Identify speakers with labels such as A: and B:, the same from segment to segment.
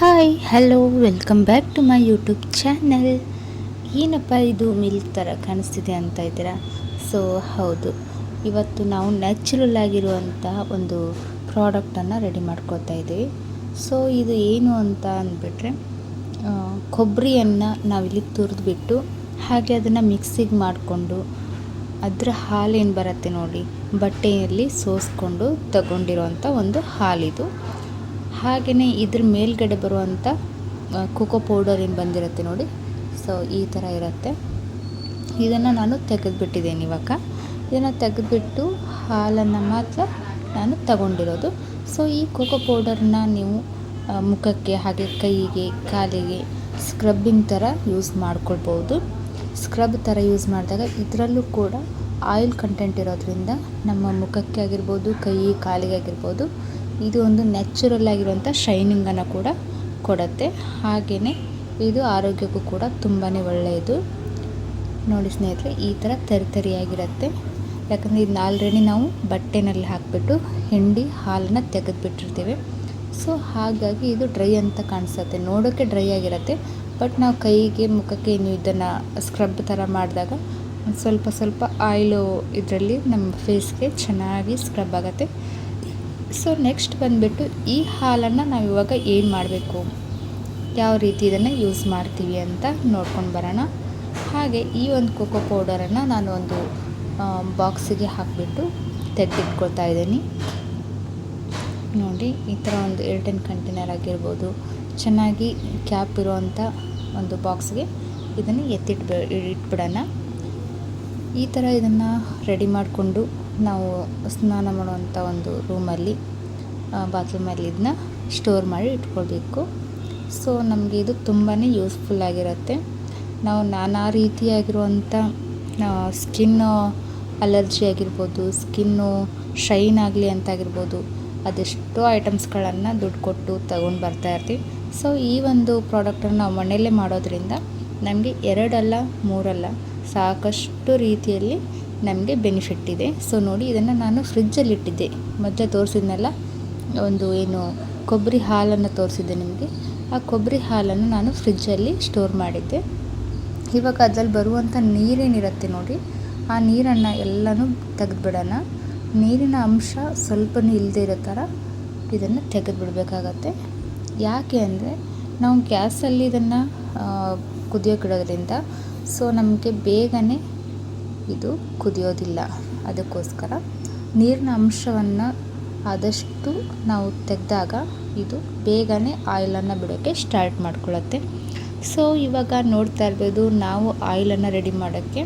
A: Hi hello welcome back to my YouTube channel. ಏನಪ್ಪ ಇದು milk ಥರ ಕಾಣಿಸ್ತಿದೆ ಅಂತ ಇದ್ದೀರಾ? ಸೊ ಹೌದು, ಇವತ್ತು ನಾವು ನ್ಯಾಚುರಲ್ ಆಗಿರುವಂಥ ಒಂದು ಪ್ರಾಡಕ್ಟನ್ನು ರೆಡಿ ಮಾಡ್ಕೊತಾ ಇದ್ದೀವಿ. ಸೊ ಇದು ಏನು ಅಂತ ಅಂದ್ಬಿಟ್ರೆ, ಕೊಬ್ಬರಿಯನ್ನು ನಾವಿಲ್ಲಿ ತುರಿದ್ಬಿಟ್ಟು ಹಾಗೆ ಅದನ್ನು ಮಿಕ್ಸಿಗೆ ಮಾಡಿಕೊಂಡು ಅದರ ಹಾಲೇನು ಬರುತ್ತೆ ನೋಡಿ, ಬಟ್ಟೆಯಲ್ಲಿ ಸೋಸ್ಕೊಂಡು ತಗೊಂಡಿರೋವಂಥ ಒಂದು ಹಾಲಿದು. ಹಾಗೆಯೇ ಇದ್ರ ಮೇಲ್ಗಡೆ ಬರುವಂಥ ಕೋಕೋ ಪೌಡರ್ ಏನು ಬಂದಿರುತ್ತೆ ನೋಡಿ, ಸೊ ಈ ಥರ ಇರುತ್ತೆ. ಇದನ್ನು ನಾನು ತೆಗೆದುಬಿಟ್ಟಿದ್ದೇನೆ. ಇದನ್ನು ತೆಗೆದುಬಿಟ್ಟು ಹಾಲನ್ನು ಮಾತ್ರ ನಾನು ತಗೊಂಡಿರೋದು. ಸೊ ಈ ಕೋಕೋ ಪೌಡರ್ನ ನೀವು ಮುಖಕ್ಕೆ ಹಾಗೆ ಕೈಗೆ ಕಾಲಿಗೆ ಸ್ಕ್ರಬ್ಬಿಂಗ್ ಥರ ಯೂಸ್ ಮಾಡ್ಕೊಳ್ಬೋದು. ಸ್ಕ್ರಬ್ ಥರ ಯೂಸ್ ಮಾಡಿದಾಗ ಇದರಲ್ಲೂ ಕೂಡ ಆಯಿಲ್ ಕಂಟೆಂಟ್ ಇರೋದ್ರಿಂದ ನಮ್ಮ ಮುಖಕ್ಕೆ ಆಗಿರ್ಬೋದು, ಕೈ ಕಾಲಿಗೆ ಆಗಿರ್ಬೋದು, ಇದು ಒಂದು ನ್ಯಾಚುರಲ್ ಆಗಿರುವಂಥ ಶೈನಿಂಗನ್ನು ಕೂಡ ಕೊಡುತ್ತೆ. ಹಾಗೆಯೇ ಇದು ಆರೋಗ್ಯಕ್ಕೂ ಕೂಡ ತುಂಬಾ ಒಳ್ಳೆಯದು. ನೋಡಿ ಸ್ನೇಹಿತರೆ, ಈ ಥರ ತರಿತರಿಯಾಗಿರುತ್ತೆ. ಯಾಕಂದರೆ ಇದನ್ನ ಆಲ್ರೆಡಿ ನಾವು ಬಟ್ಟೆನಲ್ಲಿ ಹಾಕಿಬಿಟ್ಟು ಹಿಂಡಿ ಹಾಲನ್ನು ತೆಗೆದುಬಿಟ್ಟಿರ್ತೀವಿ. ಸೊ ಹಾಗಾಗಿ ಇದು ಡ್ರೈ ಅಂತ ಕಾಣಿಸುತ್ತೆ, ನೋಡೋಕ್ಕೆ ಡ್ರೈ ಆಗಿರುತ್ತೆ. ಬಟ್ ನಾವು ಕೈಗೆ ಮುಖಕ್ಕೆ ನೀವು ಇದನ್ನು ಸ್ಕ್ರಬ್ ಥರ ಮಾಡಿದಾಗ ಸ್ವಲ್ಪ ಸ್ವಲ್ಪ ಆಯಿಲು ಇದರಲ್ಲಿ ನಮ್ಮ ಫೇಸ್ಗೆ ಚೆನ್ನಾಗಿ ಸ್ಕ್ರಬ್ ಆಗುತ್ತೆ. ಸೊ ನೆಕ್ಸ್ಟ್ ಬಂದುಬಿಟ್ಟು ಈ ಹಾಲನ್ನು ನಾವು ಇವಾಗ ಏನು ಮಾಡಬೇಕು, ಯಾವ ರೀತಿ ಇದನ್ನು ಯೂಸ್ ಮಾಡ್ತೀವಿ ಅಂತ ನೋಡ್ಕೊಂಡು ಬರೋಣ. ಹಾಗೆ ಈ ಒಂದು ಕೋಕೋ ಪೌಡರನ್ನು ನಾನು ಒಂದು ಬಾಕ್ಸಿಗೆ ಹಾಕಿಬಿಟ್ಟು ತೆಗೆದಿಟ್ಕೊಳ್ತಾ ಇದ್ದೀನಿ. ನೋಡಿ, ಈ ಥರ ಒಂದು ಏರ್ಟೈನ್ ಕಂಟೈನರ್ ಆಗಿರ್ಬೋದು, ಚೆನ್ನಾಗಿ ಕ್ಯಾಪ್ ಇರುವಂಥ ಒಂದು ಬಾಕ್ಸ್ಗೆ ಇದನ್ನು ಇಟ್ಬಿಡೋಣ. ಈ ಥರ ಇದನ್ನು ರೆಡಿ ಮಾಡಿಕೊಂಡು ನಾವು ಸ್ನಾನ ಮಾಡುವಂಥ ಒಂದು ರೂಮಲ್ಲಿ, ಬಾತ್ರೂಮಲ್ಲಿ ಇದನ್ನ ಸ್ಟೋರ್ ಮಾಡಿ ಇಟ್ಕೊಳ್ಬೇಕು. ಸೊ ನಮಗೆ ಇದು ತುಂಬಾ ಯೂಸ್ಫುಲ್ ಆಗಿರುತ್ತೆ. ನಾವು ನಾನಾ ರೀತಿಯಾಗಿರುವಂಥ ಸ್ಕಿನ್ನು ಅಲರ್ಜಿ ಆಗಿರ್ಬೋದು, ಸ್ಕಿನ್ನು ಶೈನ್ ಆಗಲಿ ಅಂತಾಗಿರ್ಬೋದು, ಅದೆಷ್ಟೋ ಐಟಮ್ಸ್ಗಳನ್ನು ದುಡ್ಡು ಕೊಟ್ಟು ತಗೊಂಡು ಬರ್ತಾ ಇರ್ತೀವಿ. ಸೊ ಈ ಒಂದು ಪ್ರಾಡಕ್ಟನ್ನು ನಾವು ಮನೆಯಲ್ಲೇ ಮಾಡೋದ್ರಿಂದ ನಮಗೆ 2 ಅಲ್ಲ 3 ಅಲ್ಲ, ಸಾಕಷ್ಟು ರೀತಿಯಲ್ಲಿ ನಮಗೆ ಬೆನಿಫಿಟ್ ಇದೆ. ಸೊ ನೋಡಿ, ಇದನ್ನು ನಾನು ಫ್ರಿಜ್ಜಲ್ಲಿ ಇಟ್ಟಿದ್ದೆ. ಮೊದಲೇ ತೋರಿಸಿದ್ನಲ್ಲ, ಒಂದು ಏನು ಕೊಬ್ಬರಿ ಹಾಲನ್ನು ತೋರಿಸಿದ್ದೆ ನಿಮಗೆ, ಆ ಕೊಬ್ಬರಿ ಹಾಲನ್ನು ನಾನು ಫ್ರಿಜ್ಜಲ್ಲಿ ಸ್ಟೋರ್ ಮಾಡಿದ್ದೆ. ಇವಾಗ ಅದರಲ್ಲಿ ಬರುವಂಥ ನೀರೇನಿರುತ್ತೆ ನೋಡಿ, ಆ ನೀರನ್ನು ಎಲ್ಲನೂ ತೆಗೆದುಬಿಡೋಣ. ನೀರಿನ ಅಂಶ ಸ್ವಲ್ಪನೂ ಇಲ್ಲದೆ ಇರೋ ಥರ ಇದನ್ನು ತೆಗೆದುಬಿಡ್ಬೇಕಾಗತ್ತೆ. ಯಾಕೆ ಅಂದರೆ ನಾವು ಗ್ಯಾಸಲ್ಲಿ ಇದನ್ನು ಕುದಿಯೋಕ್ಕಿಡೋದ್ರಿಂದ ಸೊ ನಮಗೆ ಬೇಗನೆ ಇದು ಕುದಿಯೋದಿಲ್ಲ. ಅದಕ್ಕೋಸ್ಕರ ನೀರಿನ ಅಂಶವನ್ನು ಆದಷ್ಟು ನಾವು ತೆಗೆದಾಗ ಇದು ಬೇಗನೆ ಆಯಿಲನ್ನು ಬಿಡೋಕ್ಕೆ ಸ್ಟಾರ್ಟ್ ಮಾಡ್ಕೊಳ್ಳುತ್ತೆ. ಸೊ ಇವಾಗ ನೋಡ್ತಾ ಇರ್ಬೋದು, ನಾವು ಆಯಿಲನ್ನು ರೆಡಿ ಮಾಡೋಕ್ಕೆ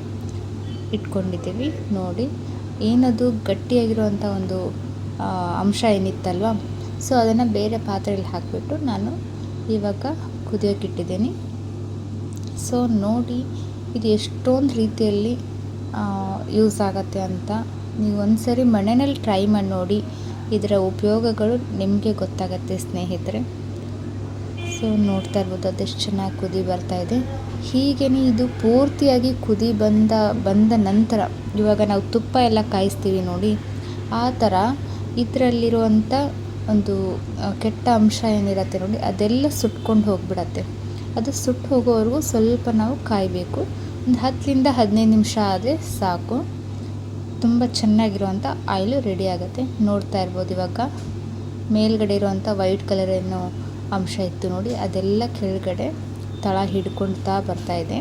A: ಇಟ್ಕೊಂಡಿದ್ದೀವಿ. ನೋಡಿ, ಏನದು ಗಟ್ಟಿಯಾಗಿರುವಂಥ ಒಂದು ಅಂಶ ಏನಿತ್ತಲ್ವ, ಸೊ ಅದನ್ನು ಬೇರೆ ಪಾತ್ರೆಯಲ್ಲಿ ಹಾಕಿಬಿಟ್ಟು ನಾನು ಇವಾಗ ಕುದಿಯೋಕ್ಕಿಟ್ಟಿದ್ದೀನಿ. ಸೊ ನೋಡಿ, ಇದು ಎಷ್ಟೊಂದು ರೀತಿಯಲ್ಲಿ ಯೂಸ್ ಆಗುತ್ತೆ ಅಂತ ನೀವು ಒಂದ್ಸರಿ ಮನೆಯಲ್ಲಿ ಟ್ರೈ ಮಾಡಿ ನೋಡಿ. ಇದರ ಉಪಯೋಗಗಳು ನಿಮಗೆ ಗೊತ್ತಾಗತ್ತೆ ಸ್ನೇಹಿತರೆ. ಸೊ ನೋಡ್ತಾ ಇರ್ಬೋದು, ಅದೆಷ್ಟು ಚೆನ್ನಾಗಿ ಕುದಿ ಬರ್ತಾಯಿದೆ. ಹೀಗೇ ಇದು ಪೂರ್ತಿಯಾಗಿ ಕುದಿ ಬಂದ ನಂತರ ಇವಾಗ ನಾವು ತುಪ್ಪ ಎಲ್ಲ ಕಾಯಿಸ್ತೀವಿ ನೋಡಿ, ಆ ಥರ ಇದರಲ್ಲಿರುವಂಥ ಒಂದು ಕೆಟ್ಟ ಅಂಶ ಏನಿರುತ್ತೆ ನೋಡಿ, ಅದೆಲ್ಲ ಸುಟ್ಕೊಂಡು ಹೋಗಿಬಿಡತ್ತೆ. ಅದು ಸುಟ್ಟು ಹೋಗೋವರೆಗೂ ಸ್ವಲ್ಪ ನಾವು ಕಾಯಬೇಕು. ಒಂದು 10ರಿಂದ 15 ನಿಮಿಷ ಆದರೆ ಸಾಕು, ತುಂಬ ಚೆನ್ನಾಗಿರುವಂಥ ಆಯಿಲು ರೆಡಿ ಆಗುತ್ತೆ. ನೋಡ್ತಾ ಇರ್ಬೋದು, ಇವಾಗ ಮೇಲ್ಗಡೆ ಇರುವಂಥ ವೈಟ್ ಕಲರ್ ಏನೋ ಅಂಶ ಇತ್ತು ನೋಡಿ, ಅದೆಲ್ಲ ಕೆಳಗಡೆ ತಳ ಹಿಡ್ಕೊಳ್ತಾ ಬರ್ತಾಯಿದೆ.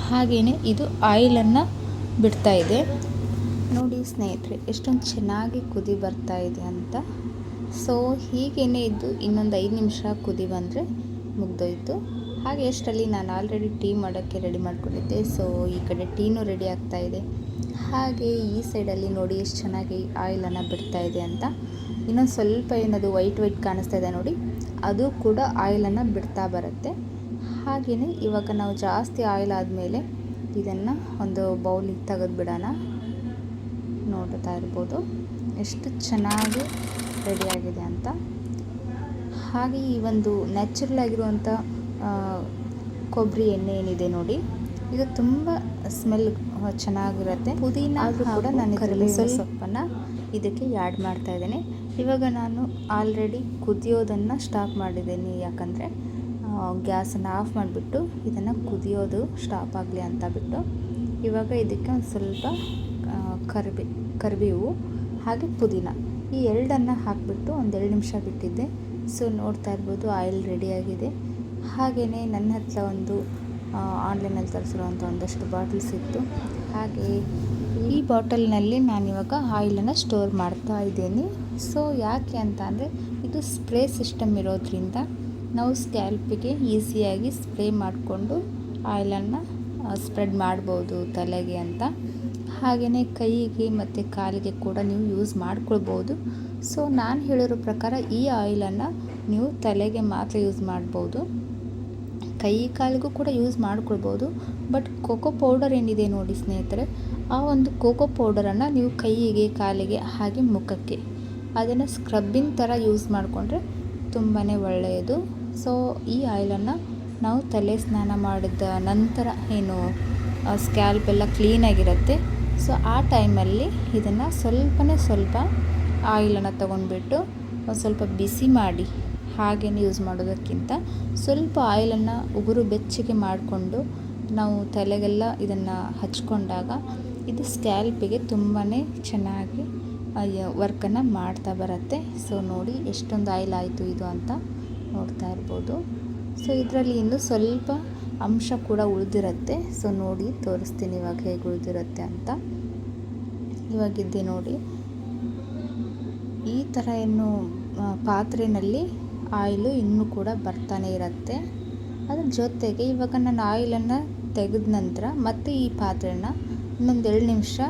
A: ಹಾಗೆಯೇ ಇದು ಆಯಿಲನ್ನು ಬಿಡ್ತಾ ಇದೆ. ನೋಡಿ ಸ್ನೇಹಿತರೆ, ಎಷ್ಟೊಂದು ಚೆನ್ನಾಗಿ ಕುದಿ ಬರ್ತಾ ಇದೆ ಅಂತ. ಸೊ ಹೀಗೇ ಇದ್ದು ಇನ್ನೊಂದು 5 ನಿಮಿಷ ಕುದಿ ಬಂದರೆ ಮುಗ್ದೋಯ್ತು. ಹಾಗೆ ಅಷ್ಟರಲ್ಲಿ ನಾನು ಆಲ್ರೆಡಿ ಟೀ ಮಾಡೋಕ್ಕೆ ರೆಡಿ ಮಾಡ್ಕೊಂಡಿದ್ದೆ. ಸೊ ಈ ಕಡೆ ಟೀನೂ ರೆಡಿ ಆಗ್ತಾಯಿದೆ. ಹಾಗೆ ಈ ಸೈಡಲ್ಲಿ ನೋಡಿ ಎಷ್ಟು ಚೆನ್ನಾಗಿ ಆಯಿಲನ್ನು ಬಿಡ್ತಾ ಇದೆ ಅಂತ. ಇನ್ನೊಂದು ಸ್ವಲ್ಪ ಏನದು ವೈಟ್ ಕಾಣಿಸ್ತಾ ಇದೆ ನೋಡಿ, ಅದು ಕೂಡ ಆಯಿಲನ್ನು ಬಿಡ್ತಾ ಬರುತ್ತೆ. ಹಾಗೆಯೇ ಇವಾಗ ನಾವು ಜಾಸ್ತಿ ಆಯಿಲ್ ಆದಮೇಲೆ ಇದನ್ನು ಒಂದು ಬೌಲಿಗೆ ತೆಗೆದುಬಿಡೋಣ. ನೋಡ್ತಾ ಇರ್ಬೋದು ಎಷ್ಟು ಚೆನ್ನಾಗಿ ರೆಡಿಯಾಗಿದೆ ಅಂತ. ಹಾಗೆ ಈ ಒಂದು ನ್ಯಾಚುರಲ್ ಆಗಿರುವಂಥ ಕೊಬ್ಬರಿ ಎಣ್ಣೆ ಏನಿದೆ ನೋಡಿ, ಇದು ತುಂಬ ಸ್ಮೆಲ್ ಚೆನ್ನಾಗಿರುತ್ತೆ. ಪುದೀನ ಕೂಡ ನಾನು ಕರಿಬೇವಿನ ಸೊಪ್ಪನ್ನು ಇದಕ್ಕೆ ಆ್ಯಡ್ ಮಾಡ್ತಾ ಇದ್ದೀನಿ. ಇವಾಗ ನಾನು ಆಲ್ರೆಡಿ ಕುದಿಯೋದನ್ನು ಸ್ಟಾಪ್ ಮಾಡಿದ್ದೀನಿ, ಯಾಕಂದರೆ ಗ್ಯಾಸನ್ನು ಆಫ್ ಮಾಡಿಬಿಟ್ಟು ಇದನ್ನು ಕುದಿಯೋದು ಸ್ಟಾಪ್ ಆಗಲಿ ಅಂತ ಬಿಟ್ಟು. ಇವಾಗ ಇದಕ್ಕೆ ಒಂದು ಸ್ವಲ್ಪ ಕರಿಬೇವು ಹಾಗೆ ಪುದೀನ ಈ ಎರಡನ್ನು ಹಾಕಿಬಿಟ್ಟು ಒಂದು 2 ನಿಮಿಷ ಬಿಟ್ಟಿದ್ದೆ. ಸೊ ನೋಡ್ತಾ ಇರ್ಬೋದು ಆಯಿಲ್ ರೆಡಿಯಾಗಿದೆ. ಹಾಗೆಯೇ ನನ್ನ ಹತ್ರ ಒಂದು ಆನ್ಲೈನಲ್ಲಿ ತರಿಸಿರುವಂಥ ಒಂದಷ್ಟು ಬಾಟಲ್ಸ್ ಇತ್ತು. ಹಾಗೆ ಈ ಬಾಟಲ್ನಲ್ಲಿ ನಾನಿವಾಗ ಆಯಿಲನ್ನು ಸ್ಟೋರ್ ಮಾಡ್ತಾ ಇದ್ದೀನಿ. ಸೊ ಯಾಕೆ ಅಂತ ಅಂದರೆ ಇದು ಸ್ಪ್ರೇ ಸಿಸ್ಟಮ್ ಇರೋದ್ರಿಂದ ನಾವು ಸ್ಕ್ಯಾಲ್ಪಿಗೆ ಈಸಿಯಾಗಿ ಸ್ಪ್ರೇ ಮಾಡಿಕೊಂಡು ಆಯಿಲನ್ನು ಸ್ಪ್ರೆಡ್ ಮಾಡ್ಬೋದು ತಲೆಗೆ ಅಂತ. ಹಾಗೆಯೇ ಕೈಗೆ ಮತ್ತು ಕಾಲಿಗೆ ಕೂಡ ನೀವು ಯೂಸ್ ಮಾಡ್ಕೊಳ್ಬೋದು. ಸೊ ನಾನು ಹೇಳಿರೋ ಪ್ರಕಾರ ಈ ಆಯಿಲನ್ನು ನೀವು ತಲೆಗೆ ಮಾತ್ರ ಯೂಸ್ ಮಾಡ್ಬೋದು, ಕೈ ಕಾಲಿಗೂ ಕೂಡ ಯೂಸ್ ಮಾಡ್ಕೊಳ್ಬೋದು. ಬಟ್ ಕೋಕೋ ಪೌಡರ್ ಏನಿದೆ ನೋಡಿ ಸ್ನೇಹಿತರೆ, ಆ ಒಂದು ಕೋಕೋ ಪೌಡರನ್ನು ನೀವು ಕೈಗೆ ಕಾಲಿಗೆ ಹಾಗೆ ಮುಖಕ್ಕೆ ಅದನ್ನು ಸ್ಕ್ರಬ್ಬಿಂಗ್ ಥರ ಯೂಸ್ ಮಾಡಿಕೊಂಡ್ರೆ ತುಂಬಾ ಒಳ್ಳೆಯದು. ಸೊ ಈ ಆಯಿಲನ್ನು ನಾವು ತಲೆ ಸ್ನಾನ ಮಾಡಿದ ನಂತರ ಏನು ಸ್ಕ್ಯಾಲ್ಪ್ ಎಲ್ಲ ಕ್ಲೀನಾಗಿರುತ್ತೆ, ಸೊ ಆ ಟೈಮಲ್ಲಿ ಇದನ್ನು ಸ್ವಲ್ಪ ಆಯಿಲನ್ನು ತೊಗೊಂಡ್ಬಿಟ್ಟು ಒಂದು ಸ್ವಲ್ಪ ಬಿಸಿ ಮಾಡಿ ಹಾಗೇನೆ ಯೂಸ್ ಮಾಡೋದಕ್ಕಿಂತ ಸ್ವಲ್ಪ ಆಯಿಲನ್ನು ಉಗುರು ಬೆಚ್ಚಗೆ ಮಾಡಿಕೊಂಡು ನಾವು ತಲೆಗೆಲ್ಲ ಇದನ್ನು ಹಚ್ಕೊಂಡಾಗ ಇದು ಸ್ಕ್ಯಾಲ್ಪಿಗೆ ತುಂಬಾ ಚೆನ್ನಾಗಿ ವರ್ಕನ್ನು ಮಾಡ್ತಾ ಬರುತ್ತೆ. ಸೊ ನೋಡಿ ಎಷ್ಟೊಂದು ಆಯಿಲ್ ಆಯಿತು ಇದು ಅಂತ ನೋಡ್ತಾ ಇರ್ಬೋದು. ಸೊ ಇದರಲ್ಲಿ ಇನ್ನು ಸ್ವಲ್ಪ ಅಂಶ ಕೂಡ ಉಳಿದಿರುತ್ತೆ. ಸೊ ನೋಡಿ ತೋರಿಸ್ತೀನಿ ಇವಾಗ ಹೇಗೆ ಉಳಿದಿರುತ್ತೆ ಅಂತ. ಇವಾಗಿದ್ದೆ ನೋಡಿ ಈ ಥರ ಏನು ಪಾತ್ರೆಯಲ್ಲಿ ಆಯಿಲು ಇನ್ನೂ ಕೂಡ ಬರ್ತಾನೆ ಇರುತ್ತೆ. ಅದ್ರ ಜೊತೆಗೆ ಇವಾಗ ನಾನು ಆಯಿಲನ್ನು ತೆಗೆದ ನಂತರ ಮತ್ತೆ ಈ ಪಾತ್ರೆನ ಇನ್ನೊಂದು 2 ನಿಮಿಷ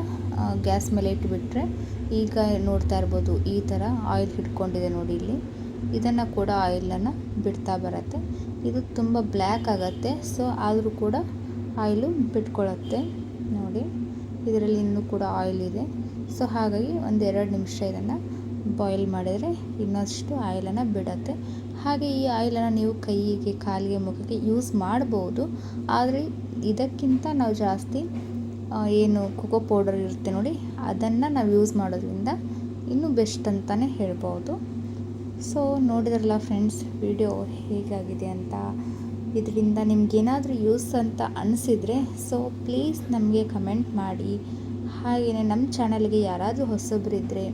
A: ಗ್ಯಾಸ್ ಮೇಲೆ ಇಟ್ಟುಬಿಟ್ರೆ ಈಗ ನೋಡ್ತಾ ಇರ್ಬೋದು ಈ ಥರ ಆಯಿಲ್ ಹಿಡ್ಕೊಂಡಿದೆ ನೋಡಿ ಇಲ್ಲಿ. ಇದನ್ನು ಕೂಡ ಆಯಿಲನ್ನು ಬಿಡ್ತಾ ಬರುತ್ತೆ. ಇದು ತುಂಬ ಬ್ಲ್ಯಾಕ್ ಆಗುತ್ತೆ. ಸೊ ಆದರೂ ಕೂಡ ಆಯಿಲು ಬಿಟ್ಕೊಳ್ಳುತ್ತೆ ನೋಡಿ. ಇದರಲ್ಲಿ ಇನ್ನೂ ಕೂಡ ಆಯಿಲ್ ಇದೆ. ಸೊ ಹಾಗಾಗಿ ಒಂದು 2 ನಿಮಿಷ ಇದನ್ನು ಬಾಯ್ಲ್ ಮಾಡಿದರೆ ಇನ್ನಷ್ಟು ಆಯಿಲನ್ನು ಬಿಡುತ್ತೆ. ಹಾಗೆ ಈ ಆಯಿಲನ್ನು ನೀವು ಕೈಗೆ ಕಾಲಿಗೆ ಮುಖಕ್ಕೆ ಯೂಸ್ ಮಾಡ್ಬೋದು. ಆದರೆ ಇದಕ್ಕಿಂತ ನಾವು ಜಾಸ್ತಿ ಏನು ಕೋಕೋ ಪೌಡರ್ ಇರುತ್ತೆ ನೋಡಿ ಅದನ್ನು ನಾವು ಯೂಸ್ ಮಾಡೋದ್ರಿಂದ ಇನ್ನೂ ಬೆಸ್ಟ್ ಅಂತಲೇ ಹೇಳ್ಬೋದು. ಸೊ ನೋಡಿದ್ರಲ್ಲ ಫ್ರೆಂಡ್ಸ್ ವಿಡಿಯೋ ಹೇಗಾಗಿದೆ ಅಂತ. ಇದರಿಂದ ನಿಮಗೇನಾದರೂ ಯೂಸ್ ಅಂತ ಅನಿಸಿದರೆ ಸೊ ಪ್ಲೀಸ್ ನಮಗೆ ಕಮೆಂಟ್ ಮಾಡಿ. ಹಾಗೆಯೇ ನಮ್ಮ ಚಾನಲ್ಗೆ ಯಾರಾದರೂ ಹೊಸಬರಿದ್ದರೆ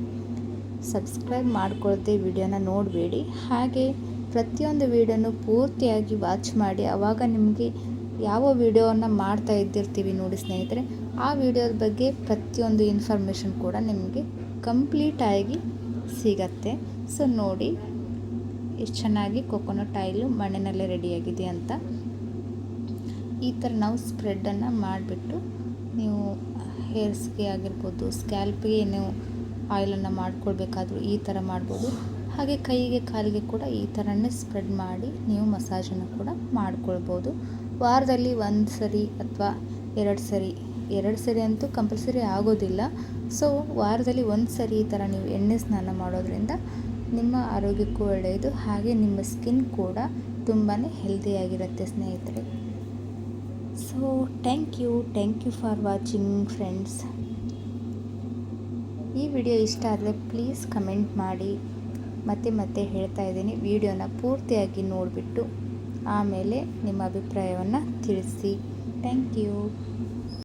A: ಸಬ್ಸ್ಕ್ರೈಬ್ ಮಾಡ್ಕೊಳ್ದೆ ವಿಡಿಯೋನ ನೋಡಬೇಡಿ. ಹಾಗೆ ಪ್ರತಿಯೊಂದು ವಿಡಿಯೋನು ಪೂರ್ತಿಯಾಗಿ ವಾಚ್ ಮಾಡಿ. ಆವಾಗ ನಿಮಗೆ ಯಾವ ವಿಡಿಯೋವನ್ನು ಮಾಡ್ತಾ ಇದ್ದಿರ್ತೀವಿ ನೋಡಿ ಸ್ನೇಹಿತರೆ, ಆ ವಿಡಿಯೋದ ಬಗ್ಗೆ ಪ್ರತಿಯೊಂದು ಇನ್ಫಾರ್ಮೇಷನ್ ಕೂಡ ನಿಮಗೆ ಕಂಪ್ಲೀಟಾಗಿ ಸಿಗತ್ತೆ. ಸೊ ನೋಡಿ ಎಷ್ಟು ಚೆನ್ನಾಗಿ ಕೊಕೊನಟ್ ಆಯಿಲು ಮಣ್ಣಿನಲ್ಲೇ ರೆಡಿಯಾಗಿದೆ ಅಂತ. ಈ ಥರ ನಾವು ಸ್ಪ್ರೆಡ್ಡನ್ನು ಮಾಡಿಬಿಟ್ಟು ನೀವು ಹೇರ್ಸ್ಗೆ ಆಗಿರ್ಬೋದು, ಸ್ಕ್ಯಾಲ್ಪಿಗೆ ನೀವು ಆಯಿಲನ್ನು ಮಾಡ್ಕೊಳ್ಬೇಕಾದ್ರೂ ಈ ಥರ ಮಾಡ್ಬೋದು. ಹಾಗೆ ಕೈಗೆ ಕಾಲಿಗೆ ಕೂಡ ಈ ಥರನೇ ಸ್ಪ್ರೆಡ್ ಮಾಡಿ ನೀವು ಮಸಾಜನ್ನು ಕೂಡ ಮಾಡ್ಕೊಳ್ಬೋದು. ವಾರದಲ್ಲಿ 1 ಸರಿ ಅಥವಾ 2 ಸರಿ ಅಂತೂ ಕಂಪಲ್ಸರಿ ಆಗೋದಿಲ್ಲ. ಸೊ ವಾರದಲ್ಲಿ 1 ಸರಿ ಈ ಥರ ನೀವು ಎಣ್ಣೆ ಸ್ನಾನ ಮಾಡೋದ್ರಿಂದ ನಿಮ್ಮ ಆರೋಗ್ಯಕ್ಕೂ ಒಳ್ಳೆಯದು. ಹಾಗೆ ನಿಮ್ಮ ಸ್ಕಿನ್ ಕೂಡ ತುಂಬಾ ಹೆಲ್ದಿಯಾಗಿರುತ್ತೆ ಸ್ನೇಹಿತರೆ. So thank you for watching friends. ಈ ವಿಡಿಯೋ ಇಷ್ಟ ಆದರೆ ಪ್ಲೀಸ್ ಕಮೆಂಟ್ ಮಾಡಿ. ಮತ್ತೆ ಹೇಳ್ತಾ ಇದ್ದೀನಿ, ವಿಡಿಯೋನ ಪೂರ್ತಿಯಾಗಿ ನೋಡಿಬಿಟ್ಟು ಆಮೇಲೆ ನಿಮ್ಮ ಅಭಿಪ್ರಾಯವನ್ನು ತಿಳಿಸಿ. Thank you.